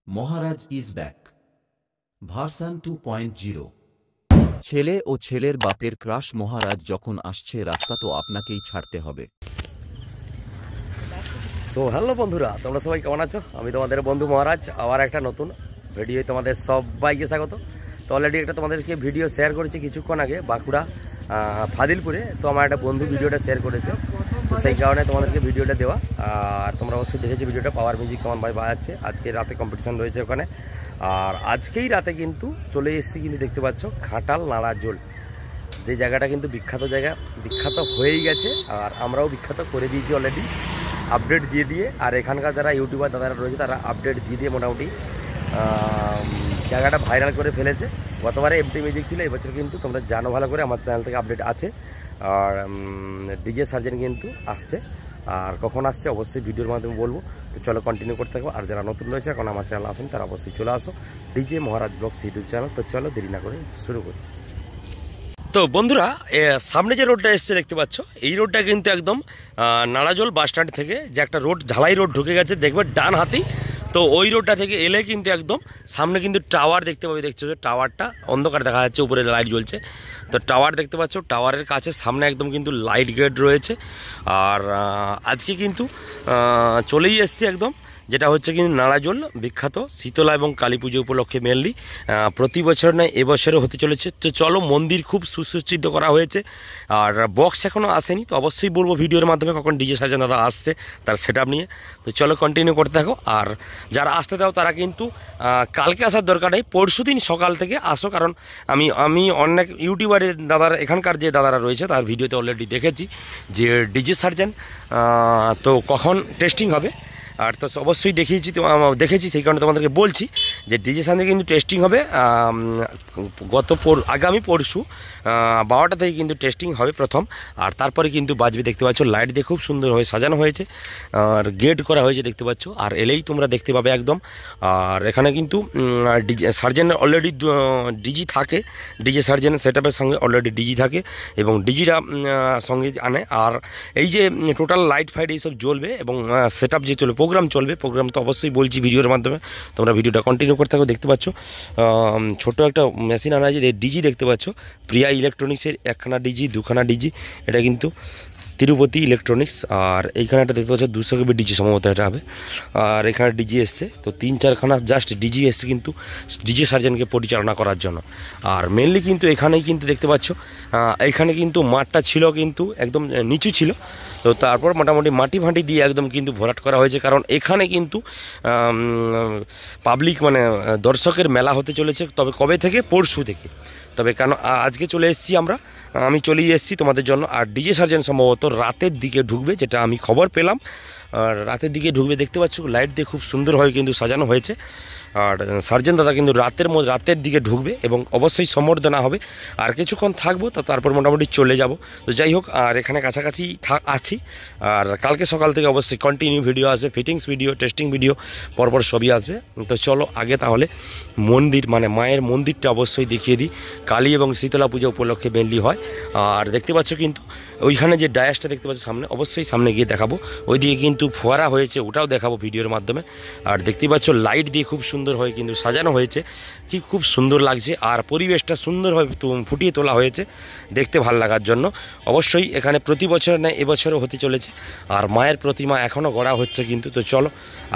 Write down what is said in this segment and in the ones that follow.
Maharaj is back version 2.0। ছেলে ও ছেলের বাপের ক্রাশ মহারাজ যখন আসছে রাস্তা তো আপনাকেই ছাড়তে হবে। তো হ্যালো বন্ধুরা, তোমরা সবাই কেমন আছো? আমি তোমাদের বন্ধু মহারাজ, আবার একটা নতুন ভিডিও তোমাদের সবাইকে স্বাগত। তো অলরেডি একটা তোমাদেরকে ভিডিও শেয়ার করেছি কিছুক্ষণ আগে বাঁকুড়া ফাদিলপুরে। তো আমার একটা বন্ধু ভিডিওটা শেয়ার করেছে, তো সেই কারণে তোমাদেরকে ভিডিওটা দেওয়া। আর তোমরা অবশ্যই দেখেছি ভিডিওটা, পাওয়ার মিউজিক কেমন ভাই বাজাচ্ছে। আজকে রাতে কম্পিটিশান রয়েছে ওখানে, আর আজকেই রাতে কিন্তু চলে এসেছি কিন্তু দেখতে পাচ্ছ ঘাটাল নাড়াজোল, যে জায়গাটা কিন্তু বিখ্যাত জায়গা, বিখ্যাত হয়েই গেছে আর আমরাও বিখ্যাত করে দিয়েছি অলরেডি, আপডেট দিয়ে দিয়ে। আর এখানকার যারা ইউটিউবার দাদারা রয়েছে তারা আপডেট দিয়ে দিয়ে মোটামুটি জায়গাটা ভাইরাল করে ফেলেছে। গতবারে এমটি মিউজিক ছিল, এবছর কিন্তু তোমরা জানো ভালো করে আমার চ্যানেল থেকে আপডেট আছে। আর ডিজে সার্জেন কিন্তু আসছে, আর কখন আসছে অবশ্যই ভিডিওর মাধ্যমে বলবো। তো চলো কন্টিনিউ করতে থাকবো। আর যারা নতুন রয়েছে এখন আমার চ্যানেল আসেন তারা অবশ্যই চলে আসো, ডিজে মহারাজ ব্লগস ইউটিউব চ্যানেল। তো চলো দেরি না করে শুরু করি। তো বন্ধুরা, সামনে যে রোডটা এসছে দেখতে পাচ্ছ, এই রোডটা কিন্তু একদম নাড়াজোল বাস স্ট্যান্ড থেকে যে একটা রোড, ঢালাই রোড ঢুকে গেছে দেখবে ডান হাতি। তো ওই রোডটা থেকে এলে কিন্তু একদম সামনে কিন্তু টাওয়ার দেখতে পাবে। দেখছো যে টাওয়ারটা অন্ধকার দেখা যাচ্ছে, উপরে লাইট জ্বলছে। তো টাওয়ার দেখতে পাচ্ছ, টাওয়ারের কাছে সামনে একদম কিন্তু লাইট গেট রয়েছে। আর আজকে কিন্তু চলেই এসছি একদম, যেটা হচ্ছে কিন্তু নাড়াজোল বিখ্যাত শীতলা এবং কালী পুজো উপলক্ষে মেনলি প্রতি বছর নয় এবছরও হতে চলেছে। তো চলো, মন্দির খুব সুসজ্জিত করা হয়েছে, আর বক্স এখনও আসেনি। তো অবশ্যই বলবো ভিডিওর মাধ্যমে কখন ডিজে সার্জেন দাদা আসছে তার সেটআপ নিয়ে। তো চলো কন্টিনিউ করতে থাকো। আর যারা আসতে দাও তারা কিন্তু কালকে আসার দরকার নেই, পরশু দিন সকাল থেকে আসো, কারণ আমি অনেক ইউটিউবারের দাদারা, এখানকার যে দাদারা রয়েছে তার ভিডিওতে অলরেডি দেখেছি যে ডিজে সার্জেন তো কখন টেস্টিং হবে। আর তো অবশ্যই দেখেছি সেই কারণে তোমাদেরকে বলছি যে ডিজে সার্জেন কিন্তু টেস্টিং হবে আগামী পরশু 12টা থেকে কিন্তু টেস্টিং হবে প্রথম, আর তারপরে কিন্তু বাজবে। দেখতে পাচ্ছ লাইট দিয়ে খুব সুন্দর হয়ে সাজানো হয়েছে, আর গেট করা হয়েছে দেখতে পাচ্ছ। আর এলেই তোমরা দেখতে পাবে একদম। আর এখানে কিন্তু ডিজে সার্জেন অলরেডি ডিজি থাকে, ডিজে সার্জেন সেটআপের সঙ্গে অলরেডি ডিজি থাকে এবং ডিজিটা সঙ্গে আনে। আর এই যে টোটাল লাইট ফাইট এইসব জ্বলবে এবং সেটআপ যে চলবে, প্রোগ্রাম চলবে, প্রোগ্রাম তো অবশ্যই বলছি ভিডিওর মাধ্যমে, তোমরা ভিডিওটা কন্টিনিউ করতে থাকো। দেখতে পাচ্ছ ছোট একটা মেশিন আনা আছে, ডিজি দেখতে পাচ্ছ, প্রিয়া ইলেকট্রনিক্সের একখানা ডিজি, দুখানা ডিজি, এটা কিন্তু তিরুপতি ইলেকট্রনিক্স। আর এইখানে একটা দেখতে পাচ্ছ 200 কেবি ডিজি সম্ভবত এটা হবে। আর এখানে ডিজি এসছে, তো 3-4খানা জাস্ট ডিজি এসছে কিন্তু ডিজি সার্জেনকে পরিচালনা করার জন্য। আর মেনলি কিন্তু এখানেই কিন্তু দেখতে পাচ্ছ এইখানে কিন্তু মাঠটা ছিল কিন্তু একদম নিচু ছিল, তো তারপর মোটামুটি মাটি ফাঁটি দিয়ে একদম কিন্তু ভরাট করা হয়েছে, কারণ এখানে কিন্তু পাবলিক মানে দর্শকের মেলা হতে চলেছে। তবে কবে থেকে? পরশু থেকে। তবে কেন আজকে চলে এসেছি আমি চলেই এসেছি তোমাদের জন্য। আর ডিজে সার্জেন সম্ভবত রাতের দিকে ঢুকবে, যেটা আমি খবর পেলাম, আর রাতের দিকে ঢুকবে। দেখতে পাচ্ছ লাইট দিয়ে খুব সুন্দরভাবে কিন্তু সাজানো হয়েছে। আর সার্জেন দাদা কিন্তু রাতের দিকে ঢুকবে এবং অবশ্যই সম্বর্ধনা হবে। আর কিছুক্ষণ থাকবো, তারপর মোটামুটি চলে যাব। তো যাই হোক, আর এখানে কাছাকাছি আছি। আর কালকে সকাল থেকে অবশ্যই কন্টিনিউ ভিডিও আসবে, ফিটিংস ভিডিও, টেস্টিং ভিডিও পরপর সবই আসবে। তো চলো আগে তাহলে মন্দির মানে মায়ের মন্দিরটা অবশ্যই দেখিয়ে দিই। কালী এবং শীতলা পুজো উপলক্ষে মেনলি হয়। আর দেখতে পাচ্ছ কিন্তু ওইখানে যে ডায়াসটা দেখতে পাচ্ছ সামনে, অবশ্যই সামনে গিয়ে দেখাবো। ওইদিকে কিন্তু ফোয়ারা হয়েছে, ওটাও দেখাবো ভিডিওর মাধ্যমে। আর দেখতে পাচ্ছ লাইট দিয়ে খুব সুন্দর হয়ে কিন্তু সাজানো হয়েছে, কি খুব সুন্দর লাগছে। আর পরিবেশটা সুন্দরভাবে ফুটিয়ে তোলা হয়েছে দেখতে ভালো লাগার জন্য। অবশ্যই এখানে প্রতি বছর নয় এবছরও হতে চলেছে। আর মায়ের প্রতিমা এখনও গড়া হচ্ছে কিন্তু। তো চলো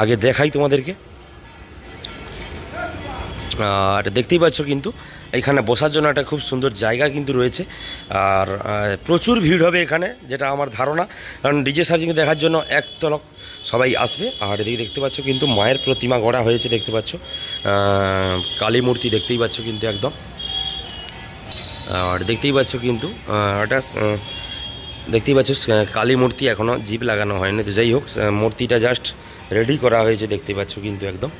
আগে দেখাই তোমাদেরকে। আর দেখতেই পাচ্ছ কিন্তু এখানে বসার জন্য একটা খুব সুন্দর জায়গা কিন্তু রয়েছে। আর প্রচুর ভিড় হবে এখানে, যেটা আমার ধারণা, কারণ ডিজে সার্জিং দেখার জন্য একতলক সবাই আসবে। আর এদিকে দেখতে পাচ্ছ কিন্তু মায়ের প্রতিমা গড়া হয়েছে, দেখতে পাচ্ছ কালী মূর্তি দেখতেই পাচ্ছ কিন্তু একদম। আর দেখতেই পাচ্ছ কিন্তু এটা দেখতেই পাচ্ছ কালী মূর্তি, এখনও জিপ লাগানো হয়নি। তো যাই হোক, মূর্তিটা জাস্ট রেডি করা হয়েছে দেখতে পাচ্ছ কিন্তু একদম।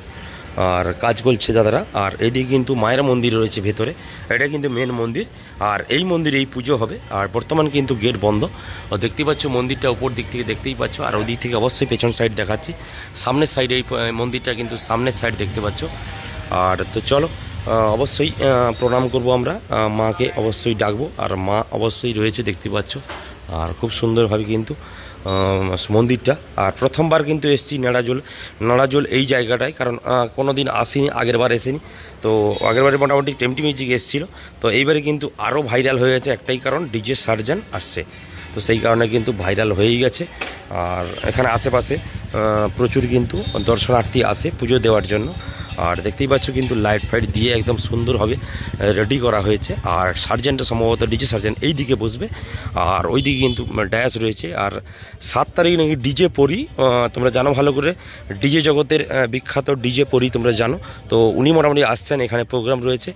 আর কাজ করছে দাদারা। আর এইদিকে কিন্তু মায়ের মন্দির রয়েছে ভেতরে, এটা কিন্তু মেন মন্দির। আর এই মন্দিরে এই পুজো হবে। আর বর্তমান কিন্তু গেট বন্ধ। ও দেখতেই পাচ্ছ মন্দিরটা উপর দিক থেকে দেখতেই পাচ্ছ। আর ওই দিক থেকে অবশ্যই পেছন সাইড দেখাচ্ছি, সামনের সাইডে এই মন্দিরটা কিন্তু সামনের সাইড দেখতে পাচ্ছ। আর তো চলো অবশ্যই প্রণাম করব আমরা, মাকে অবশ্যই ডাকবো। আর মা অবশ্যই রয়েছে দেখতে পাচ্ছ। আর খুব সুন্দরভাবে কিন্তু মন্দিরটা। আর প্রথমবার কিন্তু এসেছি নাড়াজোল এই জায়গাটায়, কারণ কোনো দিন আসিনি, আগেরবার এসেনি। তো আগেরবারে মোটামুটি টেমটি মিউজিক এসেছিলো, তো এইবারে কিন্তু আরও ভাইরাল হয়ে গেছে, একটাই কারণ ডিজে সার্জেন আসছে, তো সেই কারণে কিন্তু ভাইরাল হয়েই গেছে। আর এখানে আশেপাশে প্রচুর কিন্তু দর্শনার্থী আসে পুজো দেওয়ার জন্য। আর দেখতেই পাচ্ছ কিন্তু লাইট ফাইট দিয়ে একদম সুন্দরভাবে রেডি করা হয়েছে। আর সার্জেন্টটা সম্ভবত ডিজে সার্জেন্ট এই দিকে বসবে, আর ওই দিকে কিন্তু ড্যাশ রয়েছে। আর 7 তারিখ নাকি ডিজে পরি, তোমরা জানো ভালো করে, ডিজে জগতের বিখ্যাত ডিজে পরি তোমরা জানো, তো উনি মোটামুটি আসছেন, এখানে প্রোগ্রাম রয়েছে।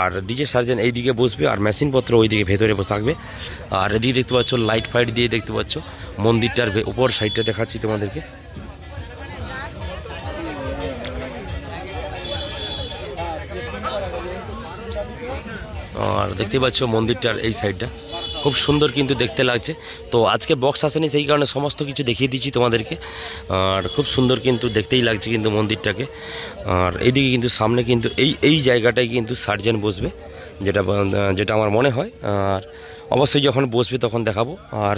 আর ডিজে সার্জেন্ট এই দিকে বসবে, আর মেশিনপত্র ওই দিকে ভেতরে থাকবে। আর এদিকে দেখতে পাচ্ছ লাইট ফাইট দিয়ে দেখতে পাচ্ছ মন্দিরটার উপর সাইডটা দেখাচ্ছি তোমাদেরকে। আর দেখতে পাচ্ছ মন্দিরটার এই সাইডটা খুব সুন্দর কিন্তু দেখতে লাগছে। তো আজকে বক্স আসেনি, সেই কারণে সমস্ত কিছু দেখিয়ে দিচ্ছি তোমাদেরকে। আর খুব সুন্দর কিন্তু দেখতেই লাগছে কিন্তু মন্দিরটাকে। আর এইদিকে কিন্তু সামনে কিন্তু এই জায়গাটায় কিন্তু সার্জেন বসবে, যেটা আমার মনে হয়। আর অবশ্যই যখন বসবে তখন দেখাবো। আর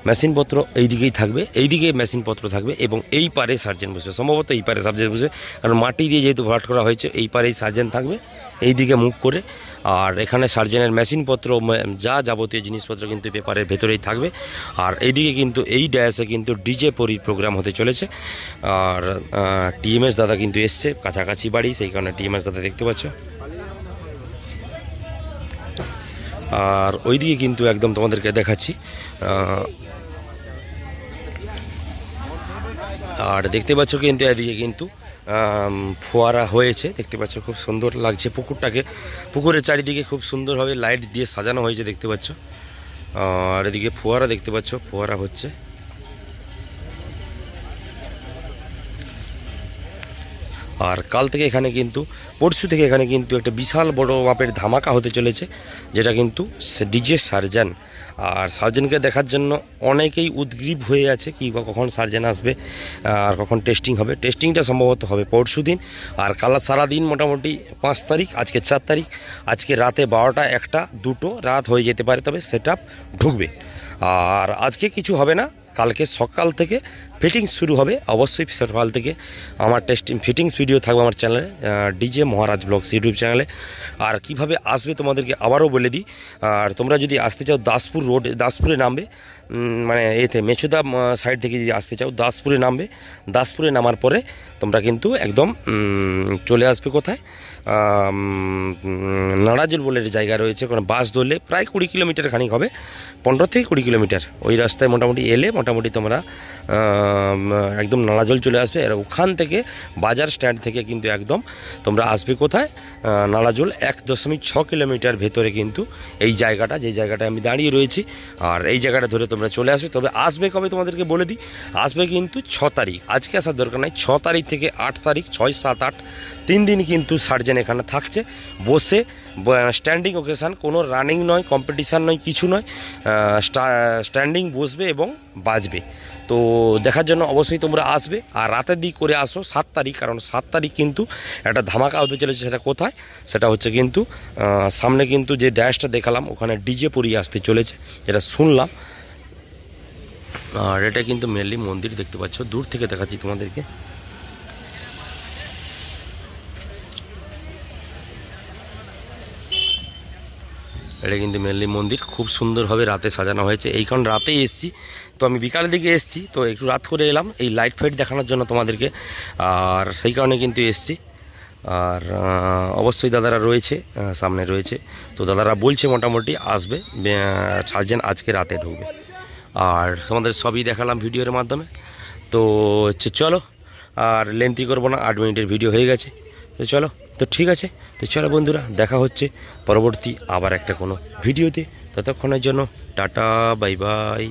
মেশিনপত্র এই দিকেই থাকবে, এইদিকে মেশিনপত্র থাকবে, এবং এই পারে সার্জেন বসবে, সম্ভবত এই পারে সার্জেন বসবে, কারণ মাটি দিয়ে যেহেতু ভরাট করা হয়েছে, এই পারেই সার্জেন থাকবে এই দিকে মুখ করে। আর এখানে সার্জেনের মেশিনপত্র যা যাবতীয় জিনিসপত্র কিন্তু পেপারের ভেতরেই থাকবে। আর এইদিকে কিন্তু এই ড্যাসে কিন্তু ডিজে পরির প্রোগ্রাম হতে চলেছে। আর টিএমএস দাদা কিন্তু এসছে, কাছাকাছি বাড়ি, সেই কারণে টিএমএস দাদা দেখতে পাচ্ছ। আর ওইদিকে কিন্তু একদম তোমাদেরকে দেখাচ্ছি। আর দেখতে পাচ্ছ কিন্তু এদিকে কিন্তু ফোয়ারা হয়েছে, দেখতে পাচ্ছ খুব সুন্দর লাগছে পুকুরের চারিদিকে খুব সুন্দরভাবে লাইট দিয়ে সাজানো হয়েছে দেখতে পাচ্ছ। আর এদিকে ফোয়ারা দেখতে পাচ্ছ, ফোয়ারা হচ্ছে। আর কাল থেকে এখানে কিন্তু পরশু থেকে এখানে কিন্তু একটা বিশাল বড় মাপের ধামাকা হতে চলেছে, যেটা কিন্তু ডিজে সার্জেন। আর সার্জেনকে দেখার জন্য অনেকেই উদ্গ্রীব হয়ে আছে, কি কখন সার্জেন আসবে আর কখন টেস্টিং হবে। টেস্টিংটা সম্ভবত হবে পরশু দিন। আর কাল সারাদিন মোটামুটি 5 তারিখ, আজকে 4 তারিখ, আজকে রাতে 12টা 1টা 2টো রাত হয়ে যেতে পারে, তবে সেটআপ ঢুকবে। আর আজকে কিছু হবে না, কালকে সকাল থেকে ফিটিংস শুরু হবে। অবশ্যই সকাল থেকে আমার ফিটিংস ভিডিও থাকবে আমার চ্যানেলে, ডিজে মহারাজ ব্লগস ইউটিউব চ্যানেলে। আর কিভাবে আসবে তোমাদেরকে আবারও বলে দিই। আর তোমরা যদি আসতে চাও দাসপুর রোড, দাসপুরে নামবে, মানে এতে মেচুদা সাইড থেকে যদি আসতে চাও দাসপুরে নামবে। দাসপুরে নামার পরে তোমরা কিন্তু একদম চলে আসবে কোথায়, নাড়াজোল বলে জায়গা রয়েছে, ওখানে বাস ধরলে প্রায় 20 কিলোমিটার খানিক হবে, 15 থেকে 20 কিলোমিটার। ওই রাস্তায় মোটামুটি এলে মোটামুটি তোমরা একদম নাড়াজোল চলে আসবে। আর ওখান থেকে বাজার স্ট্যান্ড থেকে কিন্তু একদম তোমরা আসবে কোথায়, নাড়াজোল 1.6 কিলোমিটার ভেতরে কিন্তু এই জায়গাটা, যে জায়গাটায় আমি দাঁড়িয়ে রয়েছি। আর এই জায়গাটা ধরে তোমরা চলে আসবে। তবে আসবে কবে তোমাদেরকে বলে দিই, আসবে কিন্তু 6 তারিখ, আজকে আসার দরকার নাই। 6 তারিখ থেকে 8 তারিখ, 6, 7, 8 3 দিন কিন্তু সার্জেন এখানে থাকছে বসে, স্ট্যান্ডিং ওকেশান, কোনো রানিং নয়, কম্পিটিশান নয়, কিছু নয়, স্ট্যান্ডিং বসবে এবং বাজবে। তো দেখার জন্য অবশ্যই তোমরা আসবে। আর রাতের দিক করে আসো 7 তারিখ, কারণ 7 তারিখ কিন্তু একটা ধামাকা হতে চলেছে। সেটা কোথায়, সেটা হচ্ছে কিন্তু সামনে কিন্তু যে ড্যাশটা দেখালাম ওখানে ডিজে পরিয়ে আসতে চলেছে, যেটা শুনলাম। আর এটা কিন্তু মেনলি মন্দির দেখতে পাচ্ছ, দূর থেকে দেখাচ্ছি তোমাদেরকে। এটা কিন্তু মেনলি মন্দির, খুব সুন্দরভাবে রাতে সাজানো হয়েছে। এইখান রাতেই এসছি, তো আমি বিকালের দিকে এসছি, তো একটু রাত করে এলাম এই লাইট ফাইট দেখানোর জন্য তোমাদেরকে। আর সেই কারণে কিন্তু এসছি। আর অবশ্যই দাদারা রয়েছে, সামনে রয়েছে, তো দাদারা বলছে মোটামুটি আসবে, সার্জেন আজকে রাতে ঢুকবে। আর তোমাদের সবই দেখালাম ভিডিওর মাধ্যমে। তো চলো, আর লেন্থি করবো না, 8 মিনিটের ভিডিও হয়ে গেছে। তো চলো, তো ঠিক আছে, তো চলো বন্ধুরা, দেখা হচ্ছে পরবর্তী আবার একটা কোনো ভিডিওতে। ততক্ষণের জন্য টাটা, বাই বাই।